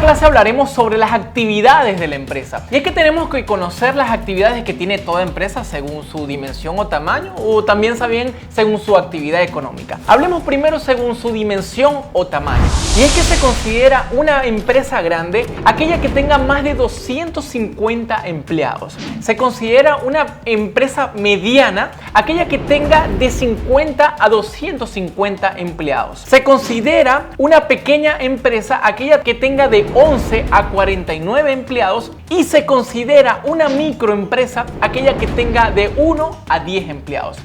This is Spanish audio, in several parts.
clase hablaremos sobre las actividades de la empresa. Y es que tenemos que conocer las actividades que tiene toda empresa según su dimensión o tamaño, o también según su actividad económica. Hablemos primero según su dimensión o tamaño. Y es que se considera una empresa grande aquella que tenga más de 250 empleados. Se considera una empresa mediana aquella que tenga de 50 a 250 empleados. Se considera una pequeña empresa aquella que tenga de 11 a 49 empleados, y se considera una microempresa aquella que tenga de 1 a 10 empleados.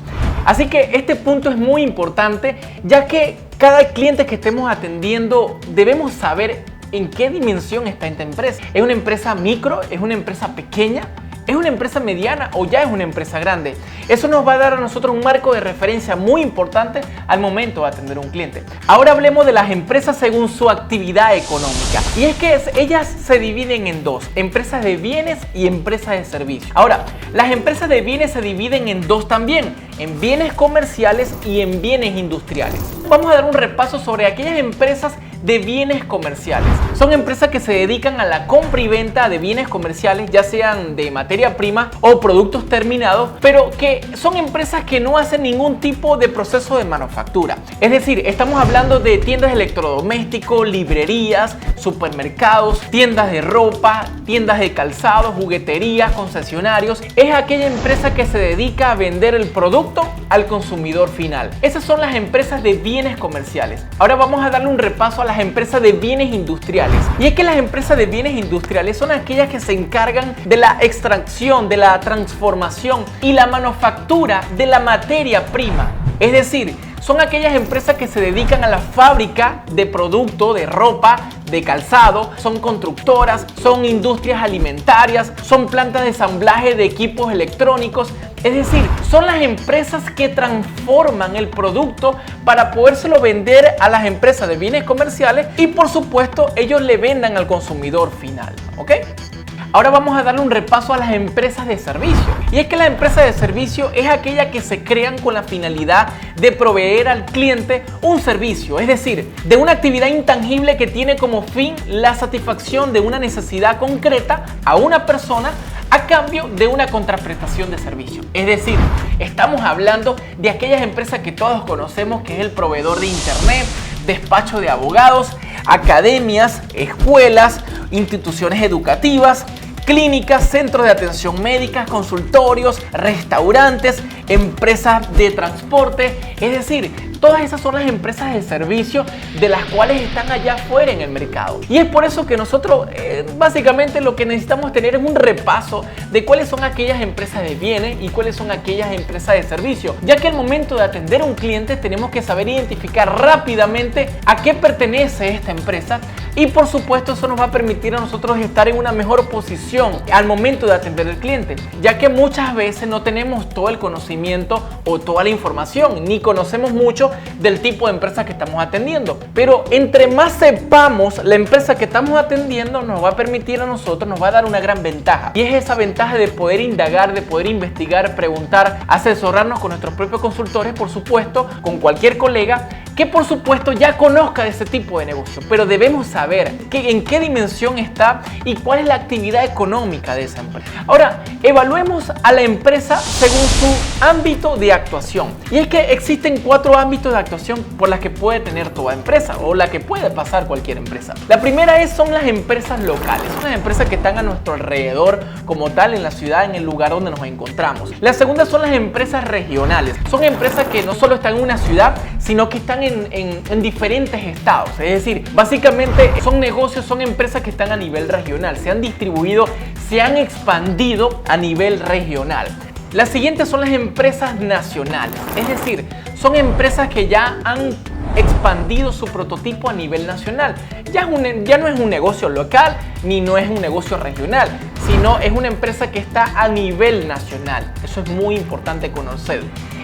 Así que este punto es muy importante, ya que cada cliente que estemos atendiendo debemos saber en qué dimensión está esta empresa. ¿Es una empresa micro? ¿Es una empresa pequeña? ¿Es una empresa mediana o ya es una empresa grande? Eso nos va a dar a nosotros un marco de referencia muy importante al momento de atender a un cliente. Ahora hablemos de las empresas según su actividad económica. Y es que ellas se dividen en dos: empresas de bienes y empresas de servicios. Ahora, las empresas de bienes se dividen en dos también: en bienes comerciales y en bienes industriales. Vamos a dar un repaso sobre aquellas empresas de bienes comerciales. Son empresas que se dedican a la compra y venta de bienes comerciales, ya sean de materia prima o productos terminados, pero que son empresas que no hacen ningún tipo de proceso de manufactura. Es decir, estamos hablando de tiendas de electrodomésticos, librerías, supermercados, tiendas de ropa, tiendas de calzado, jugueterías, concesionarios. Es aquella empresa que se dedica a vender el producto al consumidor final. Esas son las empresas de bienes comerciales. Ahora vamos a darle un repaso a las empresas de bienes industriales. Y es que las empresas de bienes industriales son aquellas que se encargan de la extracción, de la transformación y la manufactura de la materia prima. Es decir, son aquellas empresas que se dedican a la fábrica de productos, de ropa, de calzado, son constructoras, son industrias alimentarias, son plantas de ensamblaje de equipos electrónicos. Es decir, son las empresas que transforman el producto para podérselo vender a las empresas de bienes comerciales y, por supuesto, ellos le vendan al consumidor final. ¿Ok? Ahora vamos a darle un repaso a las empresas de servicio. Y es que la empresa de servicio es aquella que se crean con la finalidad de proveer al cliente un servicio, es decir, de una actividad intangible que tiene como fin la satisfacción de una necesidad concreta a una persona a cambio de una contraprestación de servicio. Es decir, estamos hablando de aquellas empresas que todos conocemos, que es el proveedor de internet, despacho de abogados, academias, escuelas, instituciones educativas, clínicas, centros de atención médica, consultorios, restaurantes, empresas de transporte. Es decir, todas esas son las empresas de servicio de las cuales están allá afuera en el mercado. Y es por eso que nosotros básicamente lo que necesitamos tener es un repaso de cuáles son aquellas empresas de bienes y cuáles son aquellas empresas de servicio, ya que al momento de atender a un cliente tenemos que saber identificar rápidamente a qué pertenece esta empresa, y por supuesto eso nos va a permitir a nosotros estar en una mejor posición al momento de atender al cliente, ya que muchas veces no tenemos todo el conocimiento o toda la información, ni conocemos mucho del tipo de empresa que estamos atendiendo. Pero entre más sepamos la empresa que estamos atendiendo, nos va a permitir a nosotros, nos va a dar una gran ventaja, y es esa ventaja de poder indagar, de poder investigar, preguntar, asesorarnos con nuestros propios consultores, por supuesto, con cualquier colega que por supuesto ya conozca de ese tipo de negocio. Pero debemos saber en qué dimensión está y cuál es la actividad económica de esa empresa. Ahora, evaluemos a la empresa según su ámbito de actuación. Y es que existen 4 ámbitos de actuación por las que puede tener toda empresa, o la que puede pasar cualquier empresa. La primera son las empresas locales, son las empresas que están a nuestro alrededor como tal, en la ciudad, en el lugar donde nos encontramos. La segunda son las empresas regionales, son empresas que no solo están en una ciudad, sino que están en diferentes estados. Es decir, básicamente son negocios, son empresas que están a nivel regional, se han distribuido, se han expandido a nivel regional. Las siguientes son las empresas nacionales, es decir, son empresas que ya han expandido su prototipo a nivel nacional. Ya no es un negocio local ni no es un negocio regional, sino es una empresa que está a nivel nacional. Eso es muy importante conocer.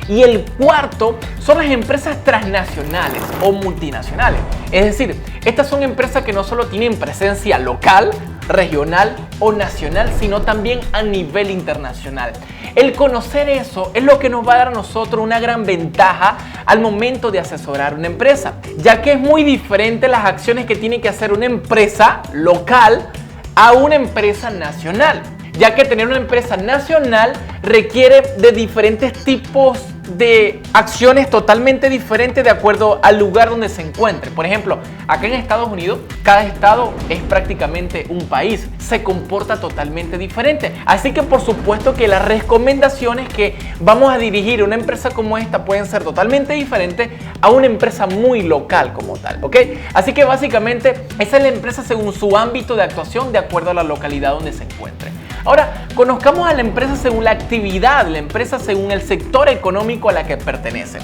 Y el cuarto son las empresas transnacionales o multinacionales. Es decir, estas son empresas que no solo tienen presencia local regional o nacional, sino también a nivel internacional. El conocer eso es lo que nos va a dar a nosotros una gran ventaja al momento de asesorar una empresa, ya que es muy diferente las acciones que tiene que hacer una empresa local a una empresa nacional, ya que tener una empresa nacional requiere de diferentes tipos de acciones totalmente diferentes de acuerdo al lugar donde se encuentre. Por ejemplo, acá en Estados Unidos, cada estado es prácticamente un país, se comporta totalmente diferente. Así que por supuesto que las recomendaciones que vamos a dirigir a una empresa como esta pueden ser totalmente diferentes a una empresa muy local como tal, ¿ok? Así que básicamente esa es la empresa según su ámbito de actuación de acuerdo a la localidad donde se encuentre. Ahora, conozcamos a la empresa según la actividad, la empresa según el sector económico a la que pertenece.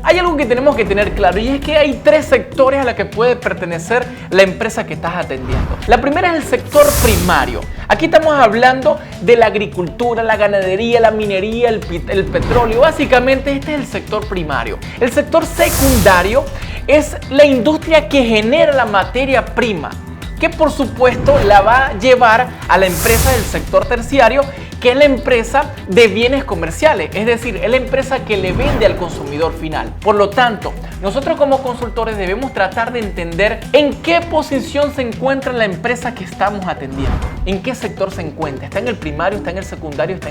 Hay algo que tenemos que tener claro y es que hay tres sectores a los que puede pertenecer la empresa que estás atendiendo. La primera es el sector primario. Aquí estamos hablando de la agricultura, la ganadería, la minería, el petróleo. Básicamente este es el sector primario. El sector secundario es la industria que genera la materia prima, que por supuesto la va a llevar a la empresa del sector terciario, que es la empresa de bienes comerciales, es decir, es la empresa que le vende al consumidor final. Por lo tanto, nosotros como consultores debemos tratar de entender en qué posición se encuentra la empresa que estamos atendiendo, en qué sector se encuentra, está en el primario, está en el secundario, está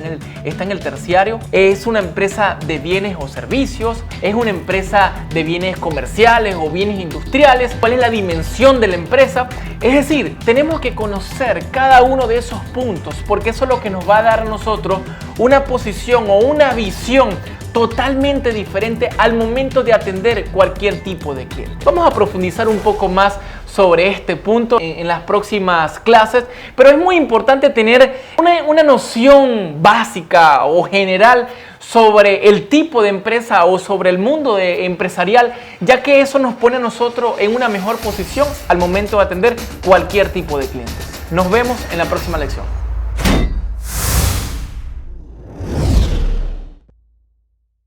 en el terciario, es una empresa de bienes o servicios, es una empresa de bienes comerciales o bienes industriales, cuál es la dimensión de la empresa. Es decir, tenemos que conocer cada uno de esos puntos porque eso es lo que nos va a dar a nosotros una posición o una visión totalmente diferente al momento de atender cualquier tipo de cliente. Vamos a profundizar un poco más sobre este punto en las próximas clases, pero es muy importante tener una noción básica o general sobre el tipo de empresa o sobre el mundo empresarial, ya que eso nos pone a nosotros en una mejor posición al momento de atender cualquier tipo de clientes. Nos vemos en la próxima lección.